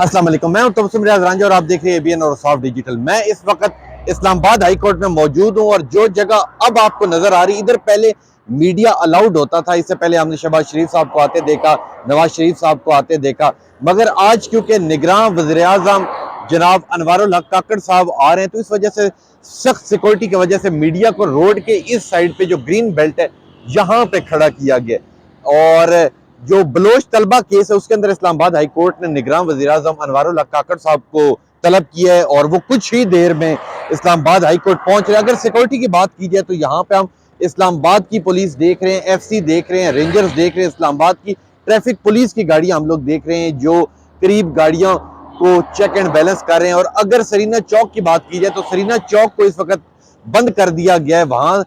अस्सलाम वालेकुम, मैं हूं तबस्सुम रियाज रांझा और आप देख रहे हैं एबीएन और सॉफ्ट डिजिटल। मैं इस वक्त इस्लामाबाद हाई कोर्ट में मौजूद हूं और जो जगह अब आपको नजर आ रही, इधर पहले मीडिया अलाउड होता था। इससे पहले हमने शहबाज शरीफ साहब को आते देखा, नवाज शरीफ साहब को आते देखा, मगर आज क्योंकि निगरान वज़ीर आज़म जनाब अनवारुल हक काकड़ साहब आ रहे हैं, तो इस वजह से सख्त सिक्योरिटी की वजह से मीडिया को रोड के इस साइड पे जो ग्रीन बेल्ट है यहाँ पे खड़ा किया गया। और जो बलोच तलबा केस है उसके अंदर इस्लामाबाद हाई कोर्ट ने निगरान वज़ीर आज़म अनवारुल हक काकड़ साहब को तलब किया है और वो कुछ ही देर में इस्लामाबाद हाई कोर्ट पहुंच रहे हैं। अगर सिक्योरिटी की बात की जाए तो यहाँ पे हम इस्लामाबाद की पुलिस देख रहे हैं, एफसी देख रहे हैं, रेंजर्स देख रहे हैं, इस्लामाबाद की ट्रैफिक पुलिस की गाड़ियां हम लोग देख रहे हैं जो करीब गाड़ियों को चेक एंड बैलेंस कर रहे हैं। और अगर सरीना चौक की बात की जाए तो सरीना चौक को इस वक्त बंद कर दिया गया है। वहां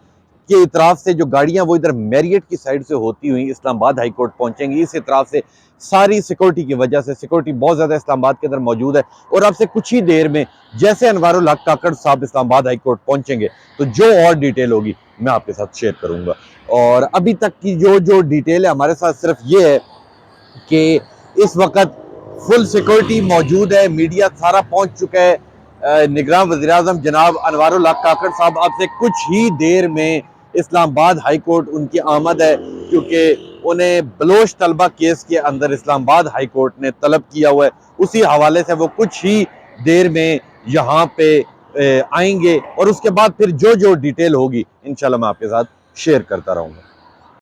के इतराफ से जो गाड़ियां वो इधर मैरियट की साइड से होती हुई इस्लामाबाद हाई कोर्ट पहुंचेंगी। इस इतराफ से सारी सिक्योरिटी की वजह से सिक्योरिटी बहुत ज्यादा इस्लामाबाद के अंदर मौजूद है। और अब से कुछ ही देर में जैसे अनवारुल हक काकड़ साहब इस्लामाबाद हाई कोर्ट पहुंचेंगे तो जो और डिटेल होगी मैं आपके साथ शेयर करूंगा। और अभी तक की जो जो डिटेल है हमारे साथ सिर्फ ये है कि इस वक्त फुल सिक्योरिटी मौजूद है, मीडिया सारा पहुंच चुका है। निगरान वज़ीर आज़म जनाब अनवारुल हक काकड़ साहब अब से कुछ ही देर में इस्लामाबाद हाई कोर्ट उनकी आमद है, क्योंकि उन्हें बलोच तलबा केस के अंदर इस्लामाबाद हाई कोर्ट ने तलब किया हुआ है। उसी हवाले से वो कुछ ही देर में यहाँ पे आएंगे और उसके बाद फिर जो जो डिटेल होगी इंशाल्लाह मैं आपके साथ शेयर करता रहूँगा।